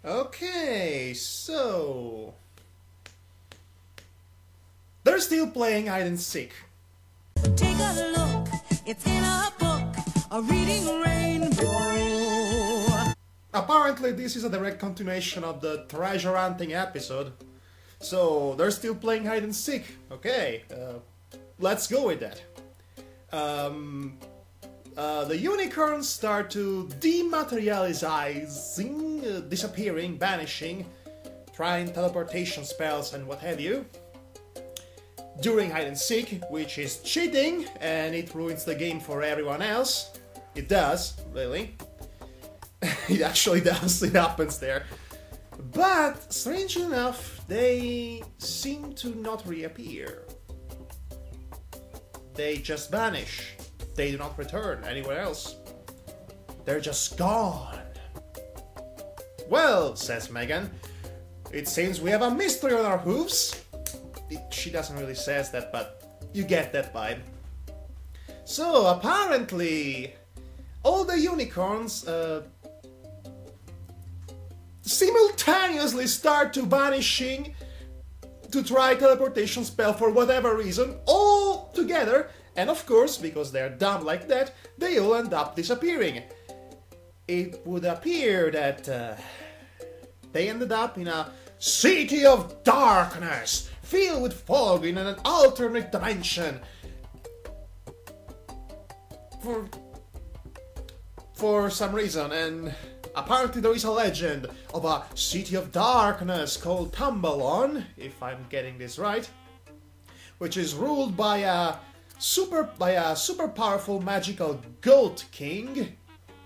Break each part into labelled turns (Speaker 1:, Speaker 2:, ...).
Speaker 1: Okay, so they're still playing hide and seek.
Speaker 2: Take a look, it's in a book, a reading rainbow.
Speaker 1: Apparently this is a direct continuation of the treasure hunting episode. So they're still playing hide and seek. Okay, let's go with that. The unicorns start to dematerializing, disappearing, vanishing, trying teleportation spells and what have you. During hide and seek, which is cheating, and it ruins the game for everyone else. It does, really. It actually does, it happens there. But, strangely enough, they seem to not reappear. They just vanish. They do not return anywhere else. They're just gone. Well, says Megan, it seems we have a mystery on our hooves. She doesn't really say that, but you get that vibe. So, apparently, all the unicorns simultaneously start to vanishing to try teleportation spell for whatever reason, all together, and of course, because they're dumb like that, they all end up disappearing. It would appear that they ended up in a city of darkness, filled with fog in an alternate dimension. For some reason, and apparently there is a legend of a city of darkness called Tambelon, if I'm getting this right, which is ruled by a super powerful magical goat king,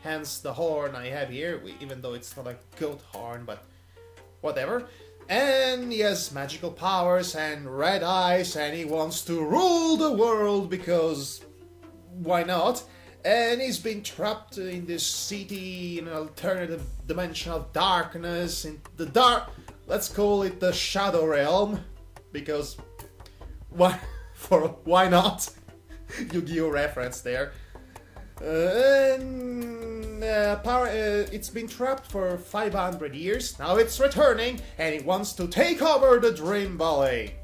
Speaker 1: hence the horn I have here, even though it's not a goat horn, but whatever. And he has magical powers and red eyes, and he wants to rule the world because why not? And he's been trapped in this city in an alternative dimension of darkness, in the dark, let's call it the Shadow Realm, because why not? Yu-Gi-Oh reference there. It's been trapped for 500 years, now it's returning, and it wants to take over the Dream Valley.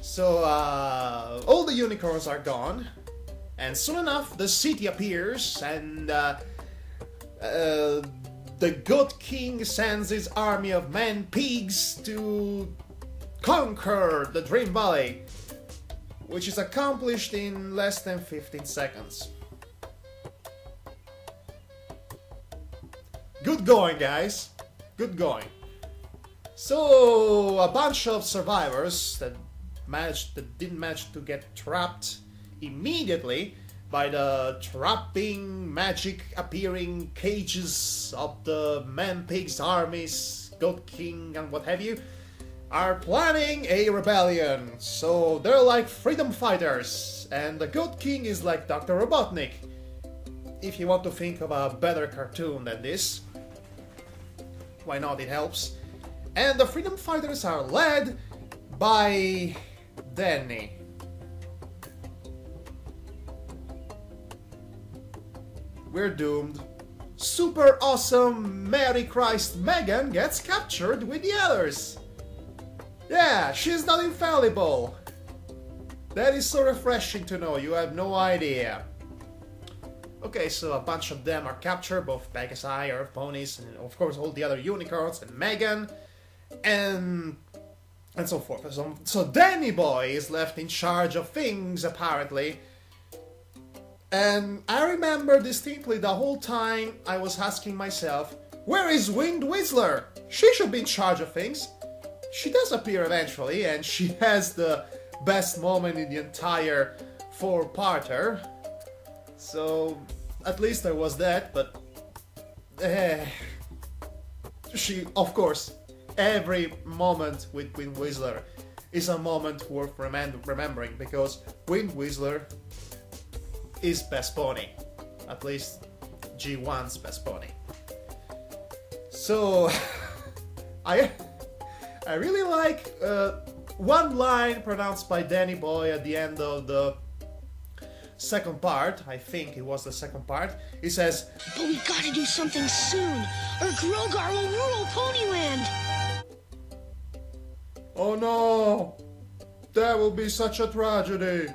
Speaker 1: So, all the unicorns are gone, and soon enough the city appears, and the Goat King sends his army of man-pigs to conquer the Dream Valley, which is accomplished in less than 15 seconds. Good going, guys. Good going. So, a bunch of survivors that didn't manage to get trapped immediately by the trapping, magic appearing cages of the man-pigs armies, Goat King and what have you, are planning a rebellion. So they're like freedom fighters, and the Goat King is like Dr. Robotnik, if you want to think of a better cartoon than this. Why not, it helps. And the freedom fighters are led by Danny. We're doomed. Super awesome Mary Christ Megan gets captured with the others. Yeah, she's not infallible. That is so refreshing to know, you have no idea. Okay, so a bunch of them are captured, both Pegasi, Earth Ponies, and of course all the other unicorns, and Megan, and so forth. So Danny Boy is left in charge of things, apparently. And I remember distinctly the whole time I was asking myself, where is Wind Whistler? She should be in charge of things. She does appear eventually, and she has the best moment in the entire four-parter. So, at least there was that, but... she, of course, every moment with Wind Whistler is a moment worth remembering, because Wind Whistler is best pony. At least G1's best pony. So, I really like one line pronounced by Danny Boy at the end of the second part, I think it was the second part, he says,
Speaker 3: But we gotta do something soon, or Grogar will rule Ponyland!
Speaker 1: "Oh no! That will be such a tragedy!"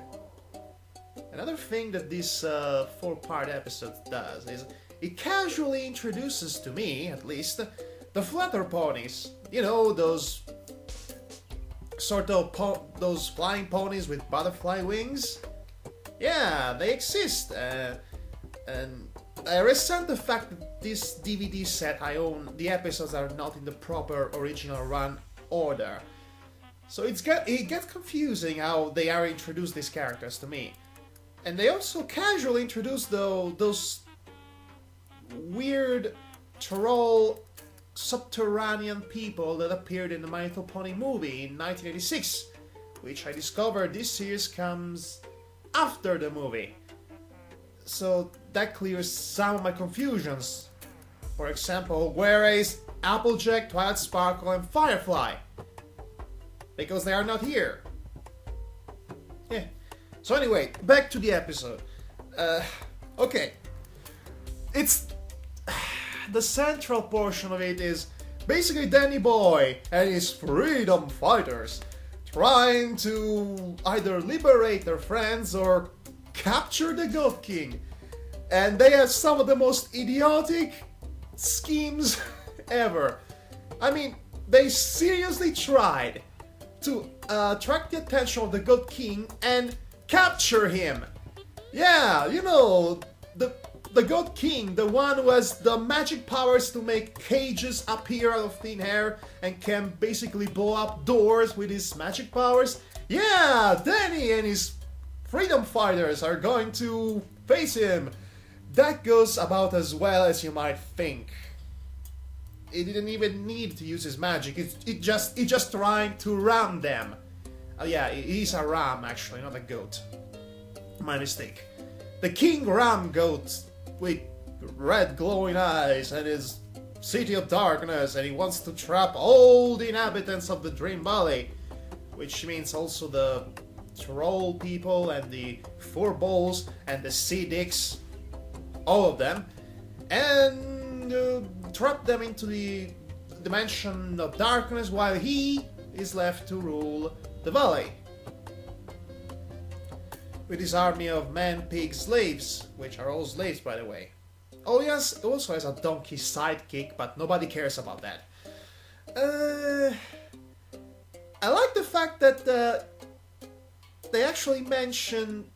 Speaker 1: Another thing that this 4-part episode does is it casually introduces to me, at least, the flutter ponies. You know, those sort of those flying ponies with butterfly wings? Yeah, they exist. And I resent the fact that this DVD set I own, the episodes are not in the proper original run order. So it gets confusing how they are introduced, these characters, to me. And they also casually introduce those weird troll subterranean people that appeared in the My Little Pony movie in 1986, which I discovered this series comes after the movie. So that clears some of my confusions. For example, where is Applejack, Twilight Sparkle, and Firefly? Because they are not here. Yeah. So anyway, back to the episode. Okay. It's... The central portion of it is basically Danny Boy and his freedom fighters trying to either liberate their friends or capture the Goat King. And they have some of the most idiotic schemes ever. I mean, they seriously tried to attract the attention of the Goat King and capture him. Yeah, you know, the Goat King, the one who has the magic powers to make cages appear out of thin air and can basically blow up doors with his magic powers. Yeah, Danny and his freedom fighters are going to face him. That goes about as well as you might think. He didn't even need to use his magic. It just trying to ram them. Yeah, he's a ram actually, not a goat. My mistake. The King Ram Goat with red glowing eyes and his city of darkness, and he wants to trap all the inhabitants of the Dream Valley, which means also the troll people and the Furballs and the Sea Dicks, all of them, and trap them into the dimension of darkness while he is left to rule the valley with his army of man-pig slaves, which are all slaves, by the way. Oh yes, he also has a donkey sidekick, but nobody cares about that. I like the fact that they actually mention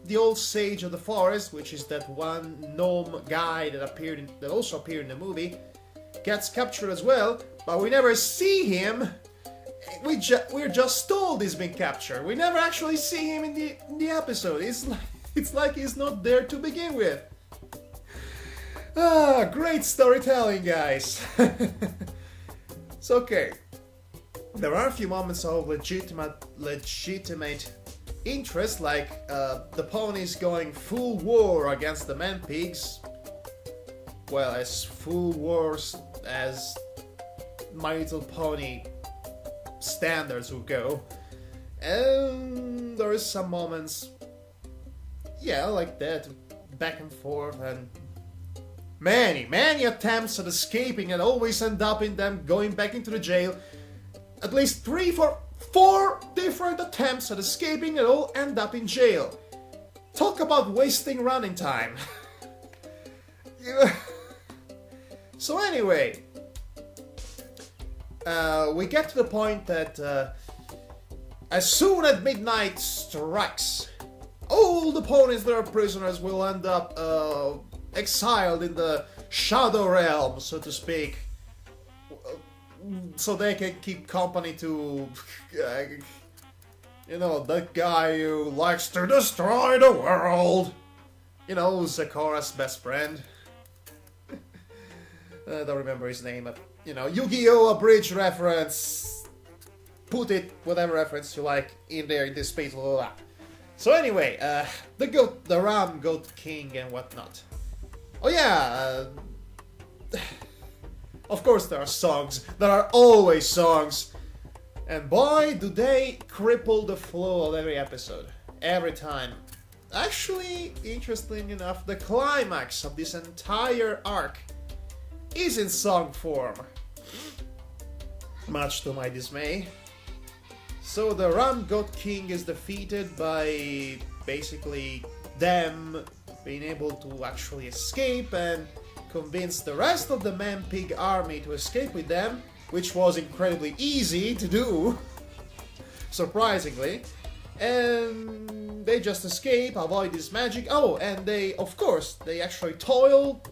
Speaker 1: the old sage of the forest, which is that one gnome guy that also appeared in the movie, gets captured as well, but we never see him. We're just told he's been captured. We never actually see him in the episode. It's like he's not there to begin with. Ah, great storytelling, guys. It's okay. There are a few moments of legitimate interest, like the ponies going full war against the man pigs. Well, as full wars as My Little Pony standards will go. And there is some moments, yeah, like that, back and forth, and many attempts at escaping and always end up in them going back into the jail. At least 4 different attempts at escaping and all end up in jail. Talk about wasting running time. So anyway, we get to the point that as soon as midnight strikes, all the ponies that are prisoners will end up exiled in the Shadow Realm, so to speak, so they can keep company to, you know, that guy who likes to destroy the world. You know, Zakara's best friend. I don't remember his name, but, you know, Yu-Gi-Oh! Abridged reference. Put it, whatever reference you like, in there, in this space, blah, blah, blah. So anyway, the Ram Goat King and whatnot. Oh yeah, of course there are songs. There are always songs. And boy, do they cripple the flow of every episode. Every time. actually, interesting enough, the climax of this entire arc is in song form. Much to my dismay. So the Ram God King is defeated by basically them being able to actually escape and convince the rest of the Man-Pig army to escape with them, which was incredibly easy to do, surprisingly. And they just escape, avoid this magic. Oh, and they, of course, they actually toil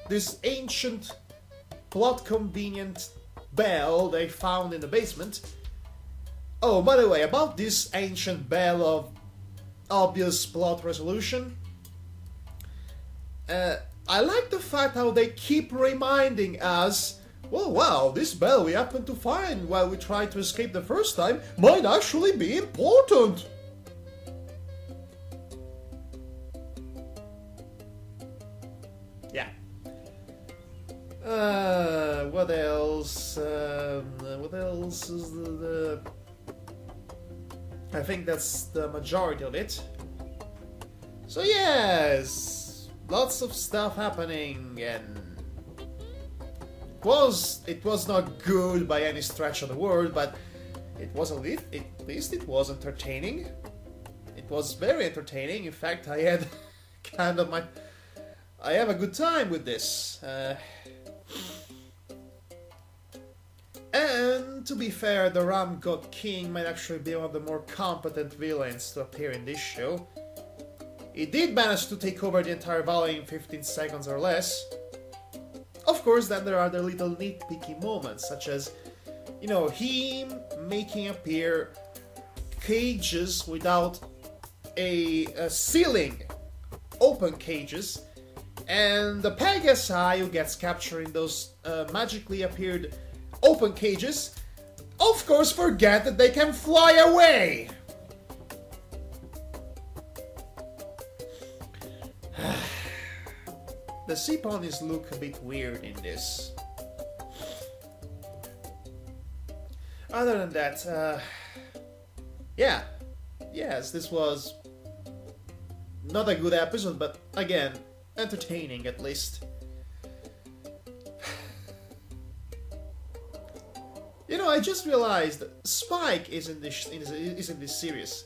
Speaker 1: this ancient, plot-convenient bell they found in the basement. Oh, by the way, about this ancient bell of obvious plot resolution, I like the fact how they keep reminding us, well, wow, this bell we happened to find while we tried to escape the first time might actually be important. Yeah. What else? What else is the... I think that's the majority of it. So yes, lots of stuff happening, and it was not good by any stretch of the word, but it was at least it was entertaining. It was very entertaining. In fact, I had I have a good time with this. And to be fair, the Ram God King might actually be one of the more competent villains to appear in this show. He did manage to take over the entire valley in 15 seconds or less. Of course, then there are the little nitpicky moments, such as, you know, him making appear cages without a ceiling, open cages, and the Pegasi who gets captured in those magically appeared open cages, of course forget that they can fly away! The sea ponies look a bit weird in this. Other than that, yeah. Yes, this was not a good episode, but again, entertaining at least. You know, I just realized Spike is in this series,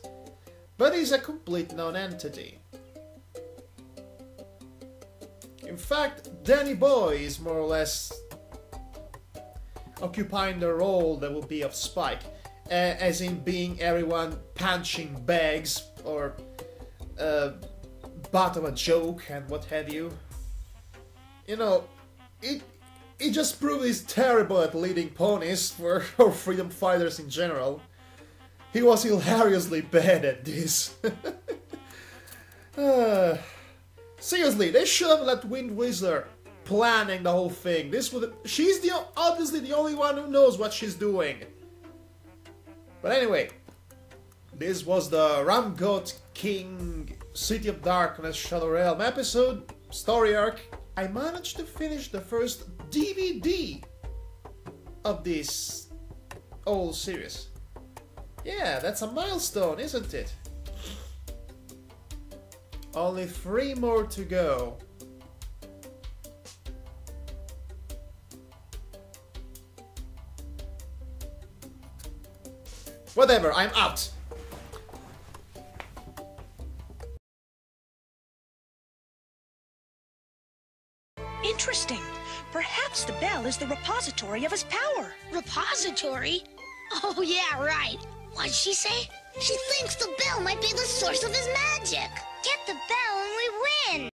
Speaker 1: but he's a complete non-entity. In fact, Danny Boy is more or less occupying the role that would be of Spike, as in being everyone punching bags or butt of a joke and what have you. You know, it just proves he's terrible at leading ponies or freedom fighters in general. He was hilariously bad at this. Seriously, they should have let Wind Whistler planning the whole thing. She's obviously the only one who knows what she's doing. But anyway, this was the Ram God King City of Darkness Shadow Realm episode, story arc. I managed to finish the first DVD of this whole series. Yeah, that's a milestone, isn't it? Only 3 more to go. Whatever, I'm out!
Speaker 4: Interesting. Perhaps the bell is the repository of his power.
Speaker 3: Repository? Oh, yeah, right. What'd she say? She thinks the bell might be the source of his magic. Get the bell and we win!